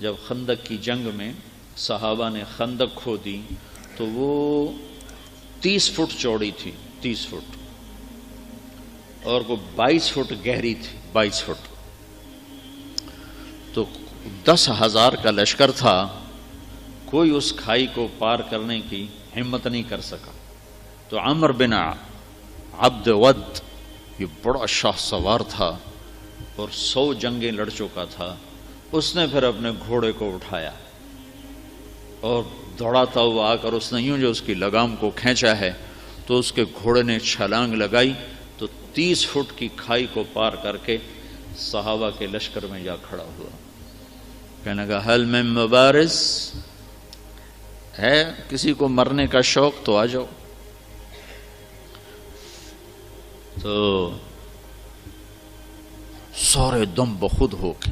جب خندق کی جنگ میں صحابہ نے خندق کھودی تو وہ 30 فٹ چوڑی تھی، 30 فٹ، اور وہ 22 فٹ گہری تھی، 22 فٹ۔ تو 10,000 کا لشکر تھا، کوئی اس کھائی کو پار کرنے کی ہمت نہیں کر سکا۔ تو عمر بن عبد ود یہ بڑا شاہ سوار تھا اور 100 جنگیں لڑ چکا تھا، اس نے پھر اپنے گھوڑے کو اٹھایا اور دوڑاتا ہوا آ کر اس نے یوں جو اس کی لگام کو کھینچا ہے تو اس کے گھوڑے نے چھلانگ لگائی تو 30 فٹ کی کھائی کو پار کر کے صحابہ کے لشکر میں جا کھڑا ہوا۔ کہنے لگا حل میں مبارز ہے، کسی کو مرنے کا شوق تو آ جاؤ۔ تو سارے دم بخود ہو کے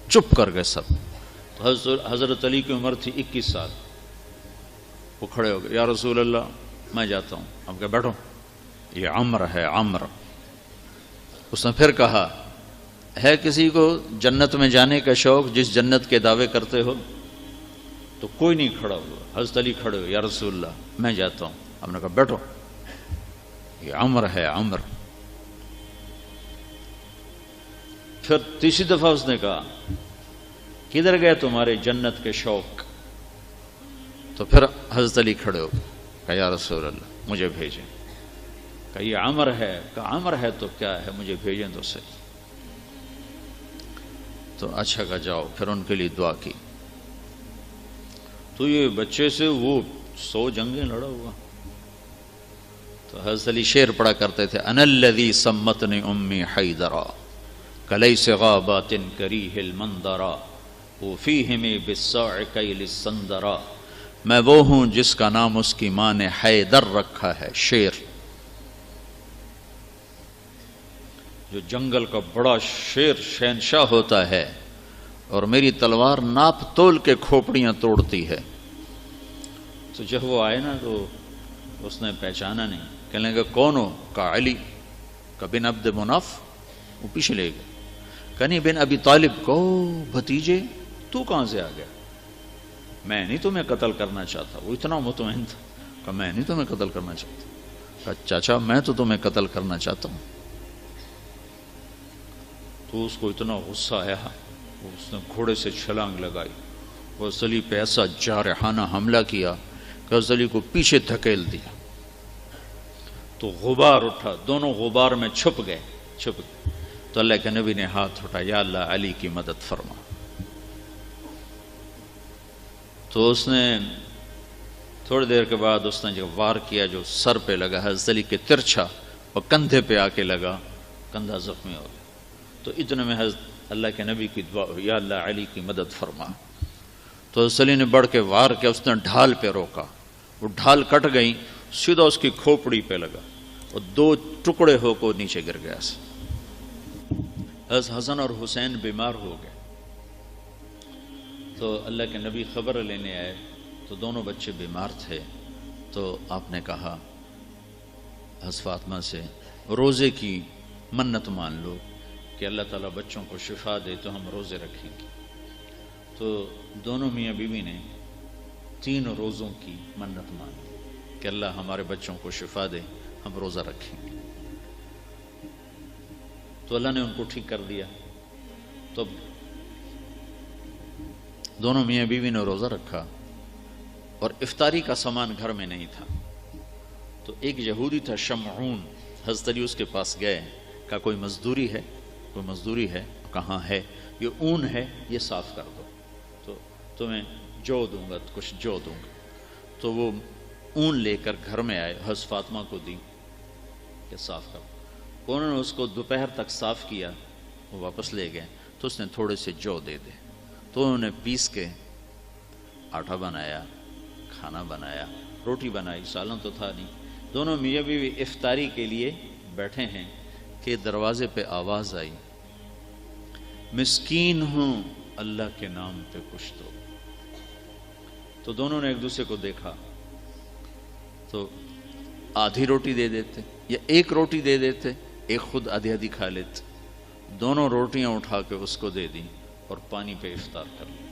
چپ کر گئے سب۔ تو حضرت علی کی عمر تھی 21 سال، وہ کھڑے ہو گئے، یا رسول اللہ میں جاتا ہوں۔ اب کہ بیٹھو، یہ عمر ہے، عمر۔ اس نے پھر کہا ہے کسی کو جنت میں جانے کا شوق جس جنت کے دعوے کرتے ہو؟ تو کوئی نہیں کھڑا ہوا۔ حضرت علی کھڑے ہوئے، یا رسول اللہ میں جاتا ہوں۔ ہم نے کہا بیٹھو، یہ عمر ہے، عمر۔ پھر تیسری دفعہ اس نے کہا کدھر گئے تمہارے جنت کے شوق؟ تو پھر حضرت علی کھڑے ہو گئے، کہا یا رسول اللہ مجھے بھیجیں۔ کہا یہ عمر ہے۔ کہا عمر ہے تو کیا ہے، مجھے بھیجیں تو صحیح۔ تو اچھا کہا جاؤ۔ پھر ان کے لیے دعا کی۔ تو یہ بچے سے وہ 100 جنگیں لڑا ہوا۔ تو حضرت علی شعر پڑھا کرتے تھے، انا الذی سمتنی امی حیدرا کلیس غابات کریہ المنظرا وفیہم بالصاع کیل السندرا۔ میں وہ ہوں جس کا نام اس کی ماں نے حیدر رکھا ہے، شیر، جو جنگل کا بڑا شیر شہنشاہ ہوتا ہے، اور میری تلوار ناپ تول کے کھوپڑیاں توڑتی ہے۔ تو جب وہ آئے نا تو اس نے پہچانا نہیں۔ کہنے لگا کون ہو؟ کہا علی۔ کہا بن عبد مناف؟ وہ پیچھے لے گئے۔ کہنی بن ابی طالب کو بھتیجے، تو کہاں سے آ گیا؟ میں نہیں تمہیں قتل کرنا چاہتا۔ وہ اتنا مطمئن تھا، کہا میں نہیں تمہیں قتل کرنا چاہتا۔ کہا چاچا میں تو تمہیں قتل کرنا چاہتا ہوں۔ تو اس کو اتنا غصہ آیا، اس نے گھوڑے سے چھلانگ لگائی، وہ علی پہ ایسا جارحانہ حملہ کیا کہ علی کو پیچھے دھکیل دیا۔ تو غبار اٹھا، دونوں غبار میں چھپ گئے۔ تو اللہ کے نبی نے ہاتھ اٹھایا، یا اللہ علی کی مدد فرما۔ تو اس نے تھوڑی دیر کے بعد اس نے جو وار کیا جو سر پہ لگا حضرت علی کے ترچھا، اور کندھے پہ آ کے لگا، کندھا زخمی ہو گیا۔ تو اتنے میں حضرت اللہ کے نبی کی دعا ہوئی، یا اللہ علی کی مدد فرما۔ تو حضرت علی نے بڑھ کے وار کیا، اس نے ڈھال پہ روکا، وہ ڈھال کٹ گئی، سیدھا اس کی کھوپڑی پہ لگا اور 2 ٹکڑے ہو کو نیچے گر گیا۔ حضرت حسن اور حسین بیمار ہو گئے۔ تو اللہ کے نبی خبر لینے آئے تو دونوں بچے بیمار تھے۔ تو آپ نے کہا حضرت فاطمہ سے روزے کی منت مان لو کہ اللہ تعالیٰ بچوں کو شفا دے تو ہم روزے رکھیں گے۔ تو دونوں میاں بیوی نے 3 روزوں کی منت مانی کہ اللہ ہمارے بچوں کو شفا دے، ہم روزہ رکھیں گے۔ تو اللہ نے ان کو ٹھیک کر دیا۔ تو دونوں میاں بیوی نے روزہ رکھا، اور افطاری کا سامان گھر میں نہیں تھا۔ تو ایک یہودی تھا شمعون، حضرت علی اس کے پاس گئے، کہا کوئی مزدوری ہے؟ کوئی مزدوری ہے؟ کہاں ہے؟ یہ اون ہے، یہ صاف کر دو تو تمہیں جو دوں گا، کچھ جو دوں گا۔ تو وہ اون لے کر گھر میں آئے، حضرت فاطمہ کو دی کہ صاف کر دو۔ انہوں نے اس کو دوپہر تک صاف کیا، وہ واپس لے گئے۔ تو اس نے تھوڑے سے جو دے دے، تو انہوں نے پیس کے آٹا بنایا، کھانا بنایا، روٹی بنائی، سالن تو تھا نہیں۔ دونوں میاں بیوی افطاری کے لیے بیٹھے ہیں کہ دروازے پہ آواز آئی، مسکین ہوں اللہ کے نام پہ کچھ دو۔ تو دونوں نے ایک دوسرے کو دیکھا، تو آدھی روٹی دے دیتے یا ایک روٹی دے دیتے، ایک خود آدھی آدھی کھا لیتے۔ دونوں روٹیاں اٹھا کے اس کو دے دیں اور پانی پہ افطار کر لیا۔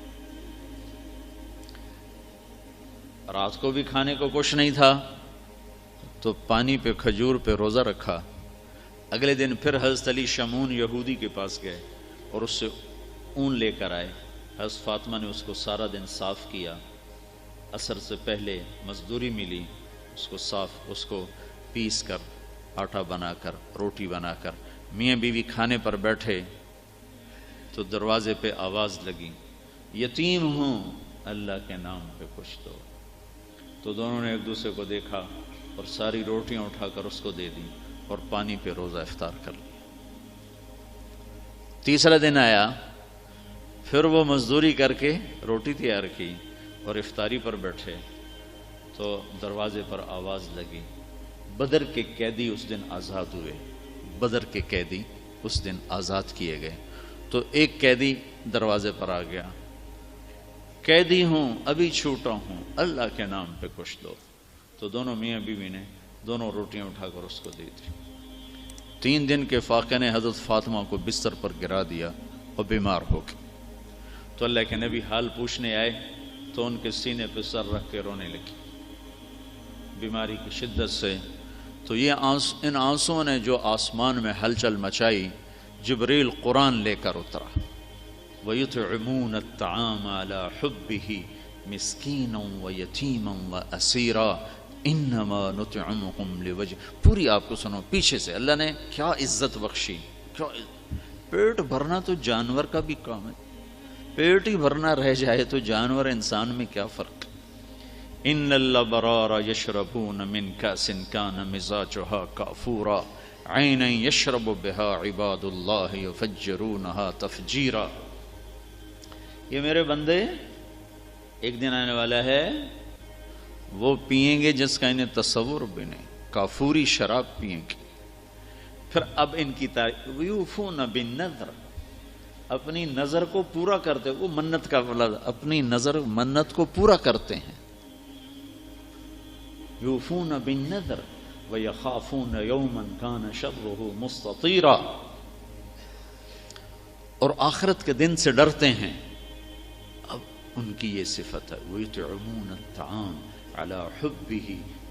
رات کو بھی کھانے کو کچھ نہیں تھا تو پانی پہ کھجور پہ روزہ رکھا۔ اگلے دن پھر حضرت علی شمعون یہودی کے پاس گئے اور اس سے اون لے کر آئے۔ حضرت فاطمہ نے اس کو سارا دن صاف کیا، عصر سے پہلے مزدوری ملی، اس کو پیس کر آٹا بنا کر روٹی بنا کر میاں بیوی کھانے پر بیٹھے تو دروازے پہ آواز لگی، یتیم ہوں اللہ کے نام پہ کچھ دو۔ تو دونوں نے ایک دوسرے کو دیکھا اور ساری روٹیاں اٹھا کر اس کو دے دی اور پانی پہ روزہ افطار کر لیا۔ تیسرا دن آیا، پھر وہ مزدوری کر کے روٹی تیار کی اور افطاری پر بیٹھے تو دروازے پر آواز لگی، بدر کے قیدی اس دن آزاد ہوئے، بدر کے قیدی اس دن آزاد کیے گئے۔ تو ایک قیدی دروازے پر آ گیا، قیدی ہوں ابھی چھوٹا ہوں اللہ کے نام پہ کچھ دو۔ تو دونوں میاں بیوی نے دونوں روٹیاں اٹھا کر اس کو دے دی۔ 3 دن کے فاقے نے حضرت فاطمہ کو بستر پر گرا دیا اور بیمار ہو گئی۔ تو اللہ کے نبی حال پوچھنے آئے تو ان کے سینے پہ سر رکھ کے رونے لگی بیماری کی شدت سے۔ تو ان آنسوؤں نے جو آسمان میں ہلچل مچائی، جبریل قرآن لے کر اترا، وَيُطْعِمُونَ الطَّعَامَ عَلَى حُبِّهِ مِسْكِينًا وَيَتِيمًا وَأَسِيرًا انما نطعمكم لوجه۔ پوری آپ کو سنو پیچھے سے، اللہ نے کیا عزت بخشی، پیٹ بھرنا تو جانور کا بھی کام ہے، پیٹ ہی بھرنا رہ جائے تو جانور انسان میں کیا فرق۔ ان الابرار یشربون من کاس کان مزاجها کافورا عینا یشرب بها عباد اللہ یفجرونها تفجیرا۔ یہ میرے بندے ایک دن آنے والا ہے وہ پئیں گے جس کا انہیں تصور بھی نہیں، کافوری شراب پئیں گے۔ پھر اب ان کی یوفون بالنذر، اپنی نظر کو پورا کرتے، وہ منت کا لفظ، اپنی نظر منت کو پورا کرتے ہیں۔ یوفون بالنذر ویخافون یوما کان شرہ مستطیرا، اور آخرت کے دن سے ڈرتے ہیں۔ اب ان کی یہ صفت ہے، وَيُطْعِمُونَ الطَّعَامَ عَلَى حُبِّهِ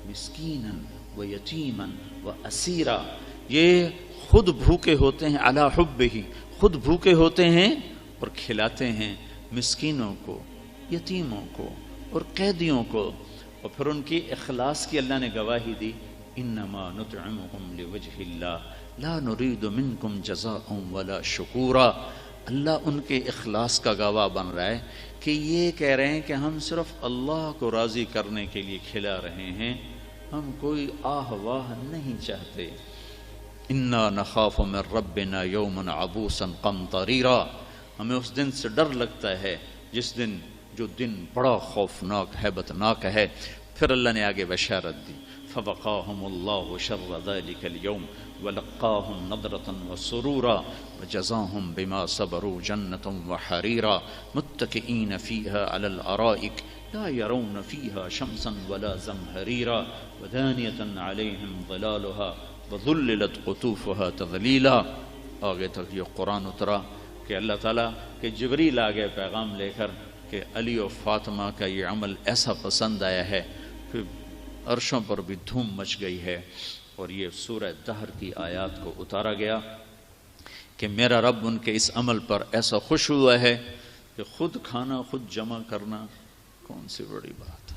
مِسْكِينًا وَيَتِيمًا وَأَسِيرًا، یہ خود بھوکے ہوتے ہیں، عَلَى حُبِّهِ، خود بھوکے ہوتے ہیں اور کھلاتے ہیں مسکینوں کو، یتیموں کو اور قیدیوں کو۔ اور پھر ان کی اخلاص کی اللہ نے گواہی دی، انما نطعمکم لوجہ اللہ لا نرید منکم جزاء ولا شکورا۔ اللہ ان کے اخلاص کا گواہ بن رہا ہے کہ یہ کہہ رہے ہیں کہ ہم صرف اللہ کو راضی کرنے کے لیے کھلا رہے ہیں، ہم کوئی آہ واہ نہیں چاہتے۔ انا نخاف من ربنا یوما عبوسا قمطریرا، ہمیں اس دن سے ڈر لگتا ہے جو دن بڑا خوفناک ہیبتناک ہے۔ پھر اللہ نے آگے بشارت دی، فوقاہم اللہ شر ذلک اليوم ولقاہم نضرۃ وسرورا وجزاہم بما صبروا جنۃ وحریرا متکئین فیہا علی الارائک لا یرون فیہا شمسا ولا زمہریرا ودانیۃ علیہم ظلالها وذللت قطوفها تذلیلا۔ آگے تک یہ قرآن اترا کہ اللہ تعالیٰ کہ جبریل آگے پیغام لے کر کہ علی و فاطمہ کا یہ عمل ایسا پسند آیا ہے کہ عرشوں پر بھی دھوم مچ گئی ہے، اور یہ سورہ دہر کی آیات کو اتارا گیا کہ میرا رب ان کے اس عمل پر ایسا خوش ہوا ہے کہ خود کھانا خود جمع کرنا کون سی بڑی بات۔